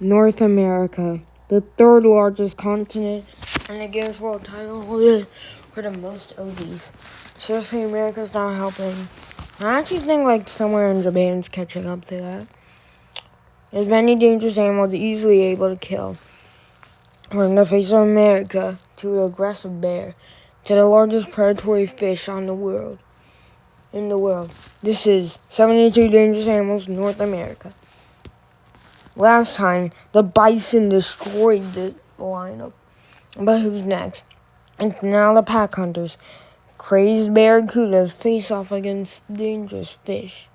North America, the third largest continent, and the Guinness World title holder for the most ODs. Seriously, America's not helping. I actually think somewhere in Japan's catching up to that. There's many dangerous animals easily able to kill. From the face of America to the aggressive bear to the largest predatory fish in the world. This is 72 dangerous animals in North America. Last time, the bison destroyed the lineup. But who's next? And now the pack hunters. Crazed barracudas face off against dangerous fish.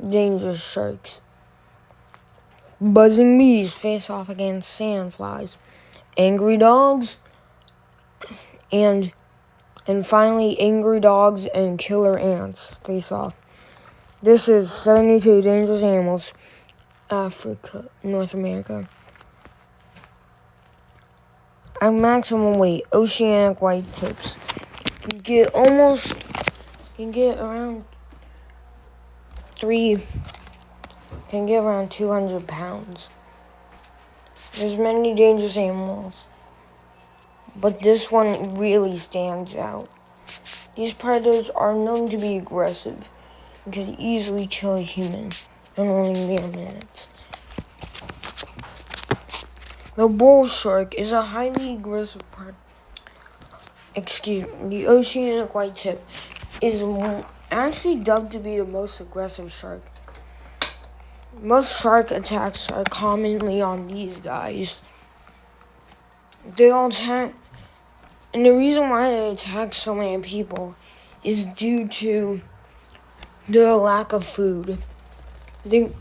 Dangerous sharks. Buzzing bees face off against sandflies. Angry dogs. And finally, angry dogs and killer ants face off. This is 72 dangerous animals. Africa, North America. At maximum weight, oceanic whitetips can get around 200 pounds. There's many dangerous animals, but this one really stands out. These predators are known to be aggressive and can easily kill a human in only mere minutes. The bull shark is a highly aggressive predator. The oceanic whitetip is actually dubbed to be the most aggressive shark. Most shark attacks are commonly on these guys. They all attack, and the reason why they attack so many people is due to the lack of food. It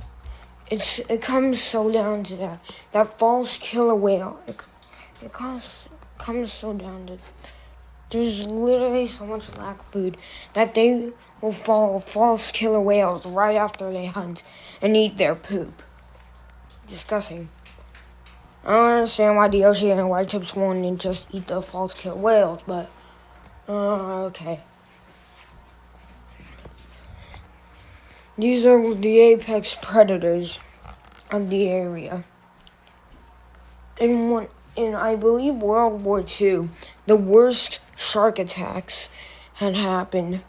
comes so down to that false killer whale. It comes so down to there's literally so much lack of food that they will follow false killer whales right after they hunt and eat their poop. Disgusting. I don't understand why the oceanic whitetips won't just eat the false killer whales, but okay. These are the apex predators of the area. In I believe World War II, the worst shark attacks had happened.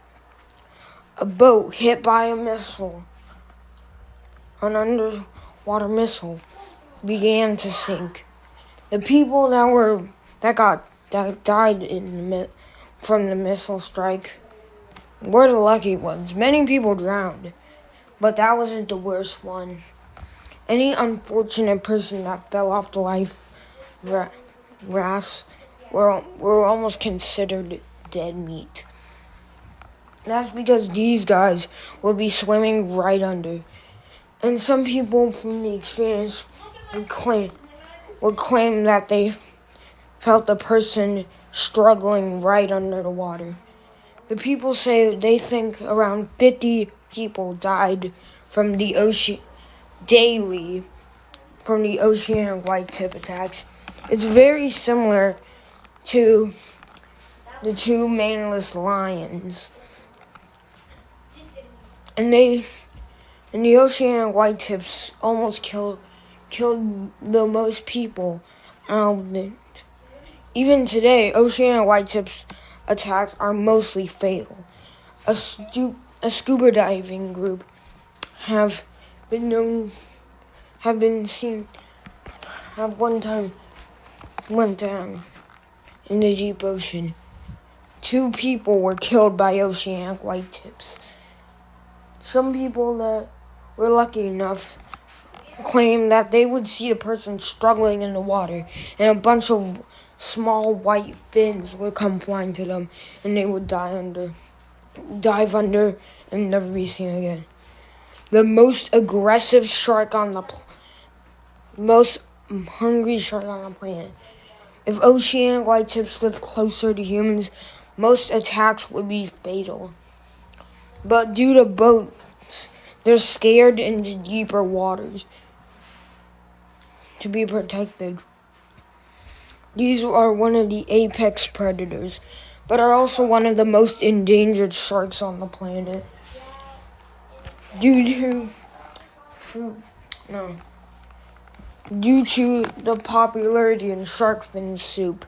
A boat hit by a missile, an underwater missile, began to sink. The people that died from the missile strike were the lucky ones. Many people drowned, but that wasn't the worst one. Any unfortunate person that fell off the life rafts were almost considered dead meat. That's because these guys will be swimming right under. And some people from the experience would claim that they felt the person struggling right under the water. The people say they think around 50 people died from the ocean daily from the oceanic whitetip attacks. It's very similar to the two maneless lions. And the oceanic whitetips almost killed the most people. Even today, oceanic whitetips attacks are mostly fatal. A scuba diving group have one time went down in the deep ocean. 2 people were killed by oceanic whitetips. Some people that were lucky enough claim that they would see a person struggling in the water and a bunch of small white fins would come flying to them and they would dive under and never be seen again. The most aggressive shark most hungry shark on the planet. If oceanic whitetips lived closer to humans, most attacks would be fatal. But due to boats, they're scared into deeper waters to be protected. These are one of the apex predators, but are also one of the most endangered sharks on the planet. Due to due to the popularity in shark fin soup.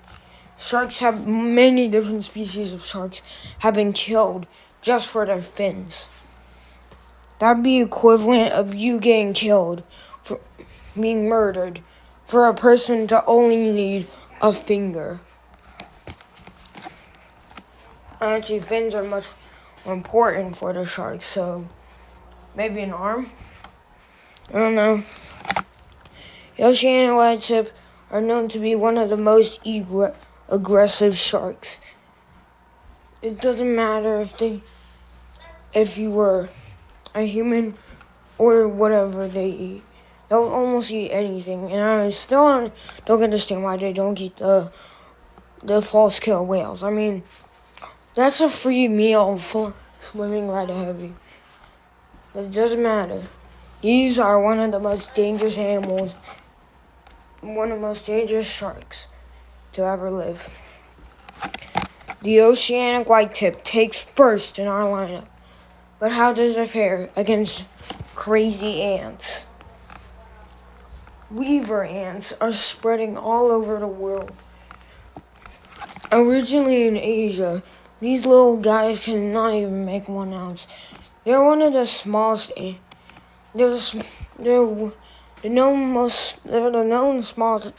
Sharks have many different species of sharks have been killed just for their fins. That'd be equivalent of you getting killed for being murdered for a person to only need a finger. Actually, fins are much more important for the sharks, so maybe an arm? I don't know. The Oceanic white tip are known to be one of the most aggressive sharks. It doesn't matter if you were a human or whatever they eat. They'll almost eat anything, and I still don't understand why they don't eat the false killer whales. I mean, that's a free meal for swimming right ahead of you. But it doesn't matter. These are one of the most dangerous animals, one of the most dangerous sharks to ever live. The Oceanic white tip takes first in our lineup. But how does it fare against crazy ants? Weaver ants are spreading all over the world. Originally in Asia, these little guys cannot even make 1 ounce. They're one of the smallest. They're the known smallest.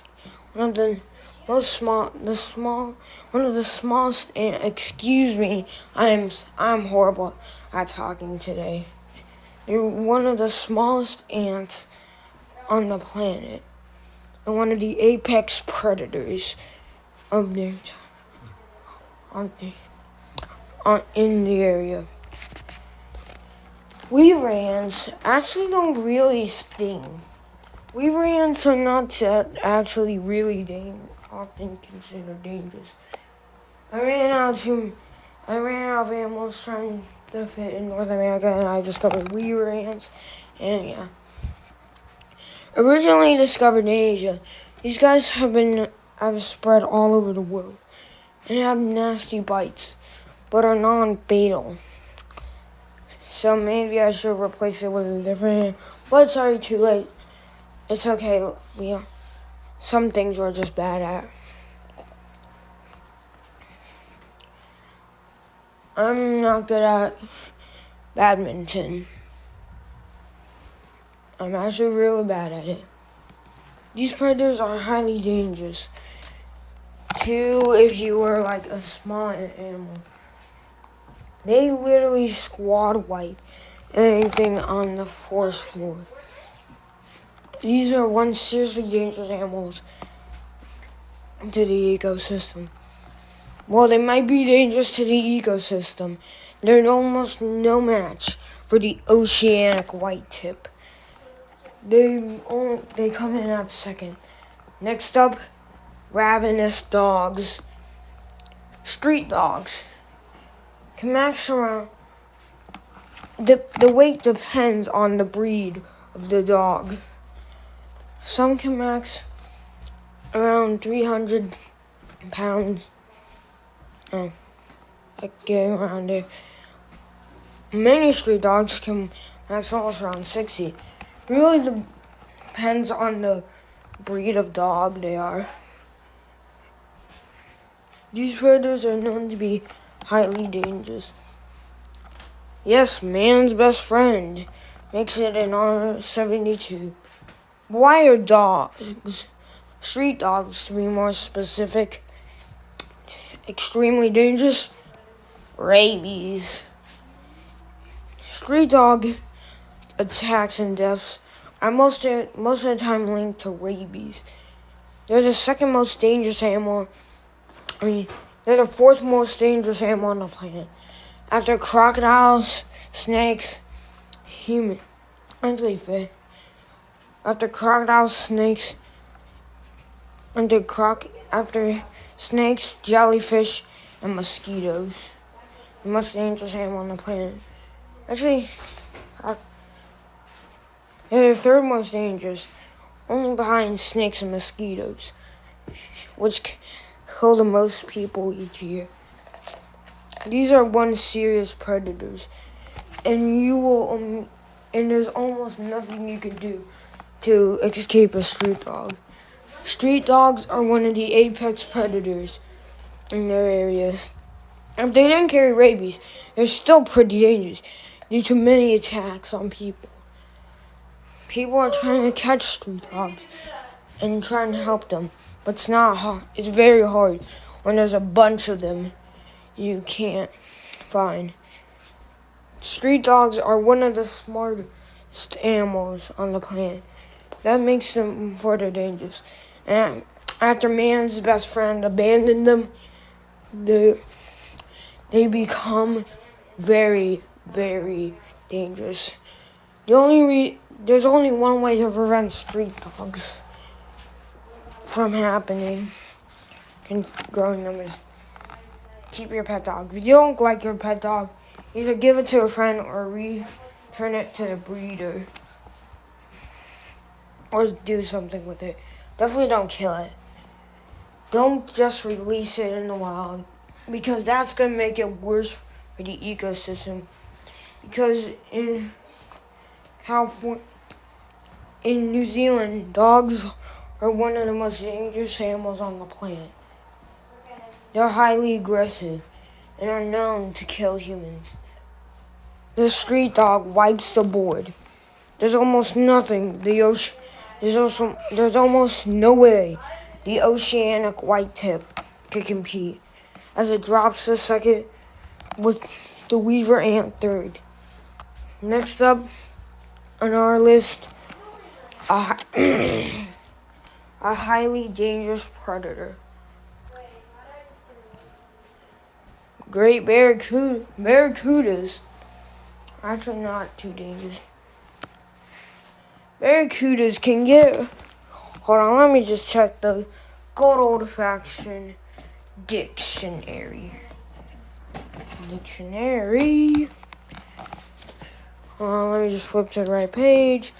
One of the most small. One of the smallest. Excuse me, I'm horrible at talking today. They're one of the smallest ants on the planet, and one of the apex predators of their in the area. Weaver ants actually don't really sting. Weaver ants are not actually really often considered dangerous. I ran out of animals trying to fit in North America, and I discovered weaver ants, and yeah. Originally discovered in Asia, these guys have spread all over the world and have nasty bites, but are non-fatal. So maybe I should replace it with a different, but it's already too late. It's okay. Some things we're just bad at. I'm not good at badminton. I'm actually really bad at it. These predators are highly dangerous. Too, if you were like a small animal. They literally squad wipe anything on the forest floor. These are one seriously dangerous animals to the ecosystem. While they might be dangerous to the ecosystem, they're almost no match for the Oceanic white tip. They come in at second. Next up, ravenous dogs. Street dogs can max around. The weight depends on the breed of the dog. Some can max around 300 pounds. Getting around there. Many street dogs can max almost around 60. Really depends on the breed of dog they are. These predators are known to be highly dangerous. Yes, man's best friend makes it in R72. Why are dogs, street dogs to be more specific, extremely dangerous? Rabies. Street dog attacks and deaths are most of the time linked to rabies. They're the second most dangerous animal. They're the fourth most dangerous animal on the planet. After crocodiles, snakes, human. After crocodiles, snakes, after snakes, jellyfish, and mosquitoes. The most dangerous animal on the planet. Actually, they're the third most dangerous, only behind snakes and mosquitoes, which kill the most people each year. These are one serious predators, and and there's almost nothing you can do to escape a street dog. Street dogs are one of the apex predators in their areas. If they didn't carry rabies, they're still pretty dangerous due to many attacks on people. People are trying to catch street dogs and trying to help them, but it's not hard. It's very hard when there's a bunch of them you can't find. Street dogs are one of the smartest animals on the planet. That makes them further dangerous. And after man's best friend abandoned them, they become very, very dangerous. There's only one way to prevent street dogs from happening and growing them is keep your pet dog. If you don't like your pet dog, either give it to a friend or return it to the breeder. Or do something with it. Definitely don't kill it. Don't just release it in the wild, because that's going to make it worse for the ecosystem. Because in New Zealand, dogs are one of the most dangerous animals on the planet. They're highly aggressive and are known to kill humans. The street dog wipes the board. There's almost nothing. There's almost no way the oceanic whitetip could compete, as it drops the second with the weaver ant third. Next up on our list, a highly dangerous predator. Great barracudas. Actually not too dangerous. Barracudas can get... Hold on, let me just check the good old-fashioned dictionary. Let me just flip to the right page.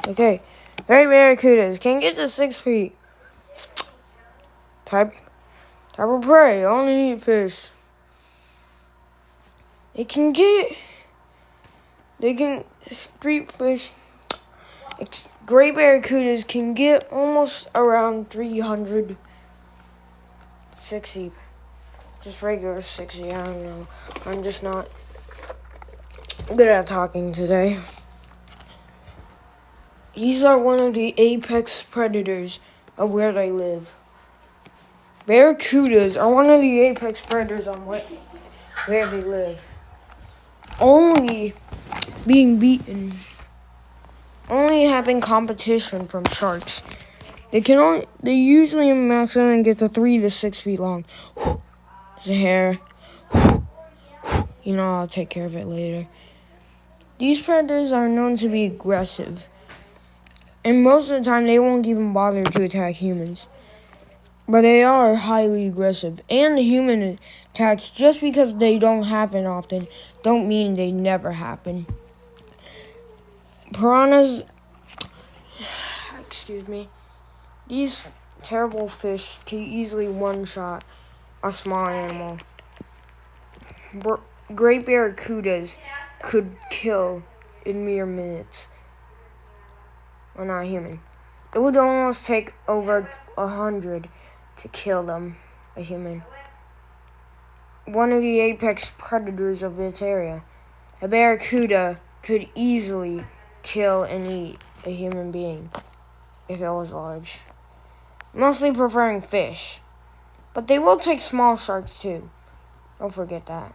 Okay. Great barracudas can get to 6 feet. Type of prey, only eat fish. They can street fish. Great barracudas can get almost around 360. Just regular 60, I don't know. I'm just not good at talking today. These are one of the apex predators of where they live. Barracudas are one of the apex predators on where they live. Only being beaten. Only having competition from sharks. They usually maximum get to 3 to 6 feet long. There's a hair. I'll take care of it later. These predators are known to be aggressive. And most of the time they won't even bother to attack humans. But they are highly aggressive. And the human attacks, just because they don't happen often, don't mean they never happen. Piranhas, these terrible fish can easily one-shot a small animal. Great barracudas could kill in mere minutes. Well, not human. It would almost take over 100 to kill them, a human. One of the apex predators of its area. A barracuda could easily kill and eat a human being if it was large. Mostly preferring fish. But they will take small sharks too. Don't forget that.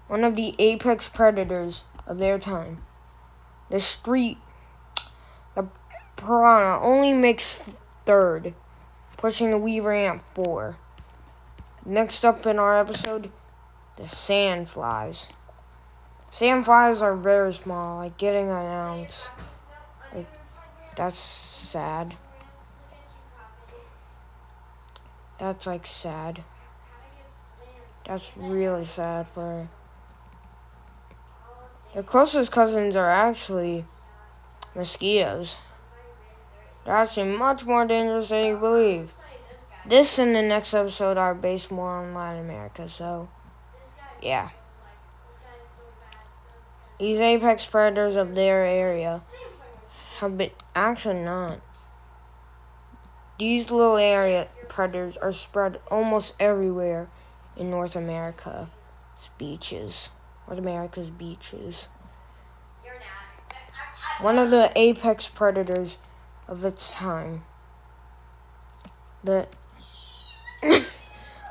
One of the apex predators of their time. The piranha only makes third, pushing the weaver ant 4. Next up in our episode, the sandflies. Sandflies are very small, like getting an ounce. That's sad. That's sad. That's really sad for her. Their closest cousins are actually mosquitoes. They're actually much more dangerous than you believe. This and the next episode are based more on Latin America, so Yeah. These apex predators of their area have been actually not. These little area predators are spread almost everywhere in North America's beaches. North America's beaches. One of the apex predators of its time.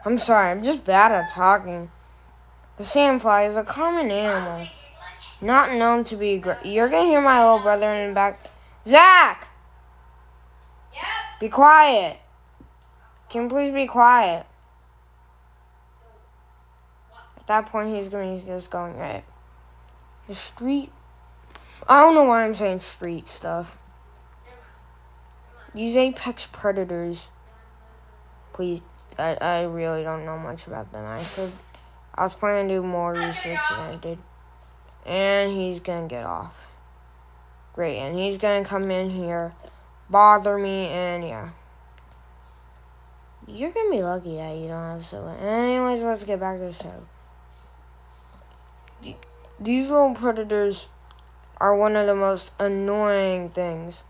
I'm sorry, I'm just bad at talking. The sandfly is a common animal, not known to be You're gonna hear my little brother in the back. Zach! Yep. Be quiet. Can you please be quiet? At that point, he's just going, right. The street. I don't know why I'm saying street stuff. These apex predators. Please, I really don't know much about them. I was planning to do more research than I did. And he's gonna get off. Great, and he's gonna come in here, bother me, and yeah. You're gonna be lucky that you don't have so. Anyways, let's get back to the show. These little predators are one of the most annoying things,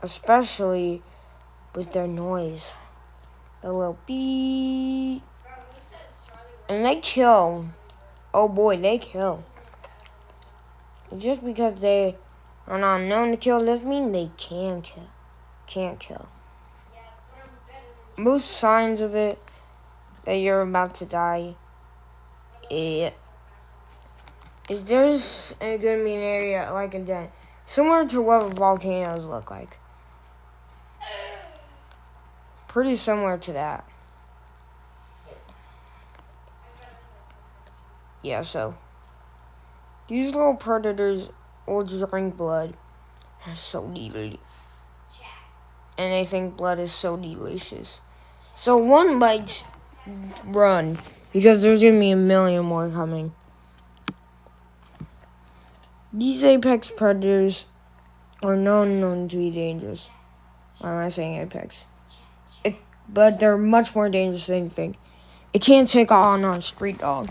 especially with their noise. The little beep. And they kill. Oh boy, they kill. Just because they are not known to kill doesn't mean they can kill. Can't kill. Most signs of it that you're about to die is there's going to be an area like a den, similar to what volcanoes look like. Pretty similar to that. Yeah, so these little predators will drink blood. They're so delicious. And they think blood is so delicious. So one bites, run, because there's going to be a million more coming. These apex predators are known to be dangerous. Why am I saying apex? But they're much more dangerous than you think. It can't take on a street dog,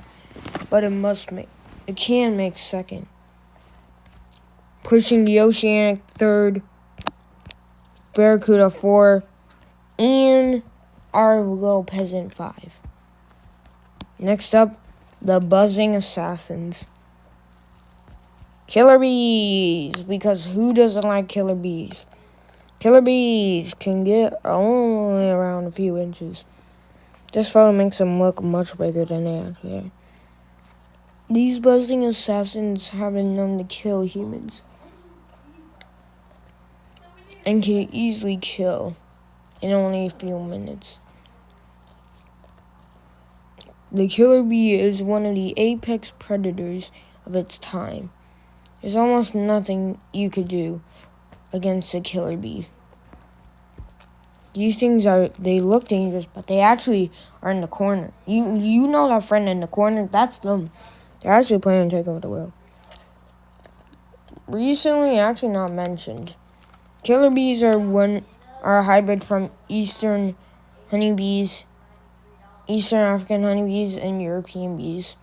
but it can make second. Pushing the Oceanic third, Barracuda 4, and our little Peasant 5. Next up, the Buzzing Assassins. Killer bees, because who doesn't like killer bees? Killer bees can get only around a few inches. This photo makes them look much bigger than they actually are. These buzzing assassins have been known to kill humans and can easily kill in only a few minutes. The killer bee is one of the apex predators of its time. There's almost nothing you could do against a killer bee. These things they look dangerous, but they actually are in the corner. You know that friend in the corner? That's them. They're actually planning to take over the world. Recently, actually not mentioned. Killer bees are a hybrid from Eastern honeybees, Eastern African honeybees, and European bees.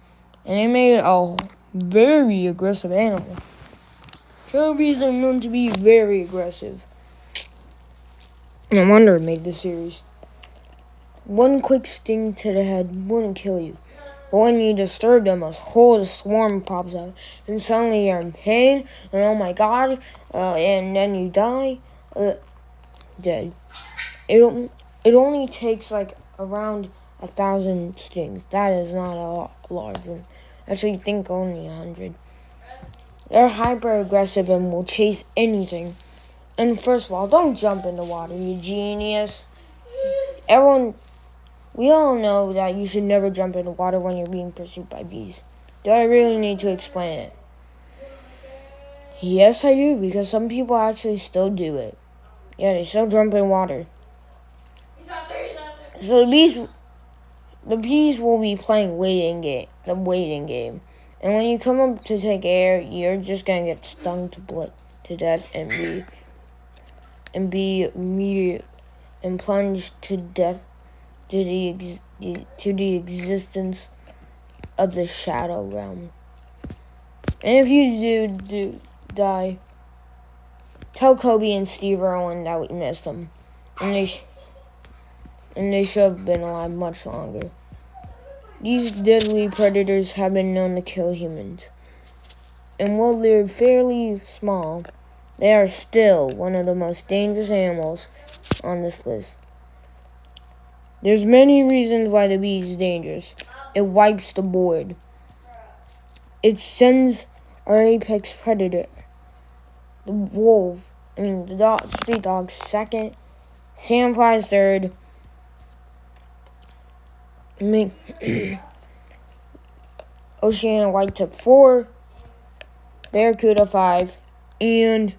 And they made a very aggressive animal. Killer bees are known to be very aggressive. No wonder it made this series. One quick sting to the head wouldn't kill you. But when you disturb them, a whole swarm pops out. And suddenly you're in pain. And oh my god. And then you die. Dead. It only takes like around 1,000 stings. That is not a large one. Actually, think only 100. They're hyper aggressive and will chase anything. And first of all, don't jump in the water, you genius. We all know that you should never jump in the water when you're being pursued by bees. Do I really need to explain it? Yes, I do, because some people actually still do it. Yeah, they still jump in water. So the bees will be playing the waiting game. And when you come up to take air, you're just gonna get stung to death and be immediate and plunged to death to the existence of the Shadow Realm. And if you do die, tell Kobe and Steve Irwin that we missed them. And they should have been alive much longer. These deadly predators have been known to kill humans. And while they're fairly small, they are still one of the most dangerous animals on this list. There's many reasons why the bee is dangerous. It wipes the board. It sends our apex predator, the street dog second, sandflies third, Oceania white-tip 4, barracuda 5, and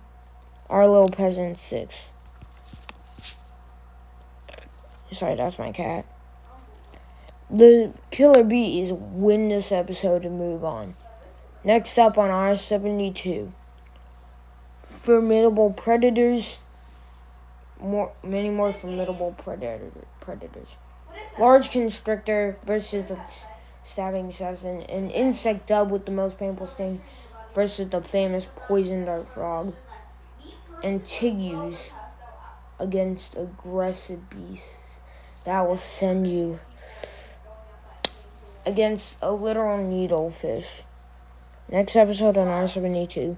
our little peasant 6. Sorry, that's my cat. The killer bees win this episode and move on. Next up on R72, formidable predators. Many more formidable predators. Large constrictor versus the stabbing assassin. An insect dub with the most painful sting versus the famous poison dart frog. And Tigus against aggressive beasts that will send you against a literal needlefish. Next episode on R72.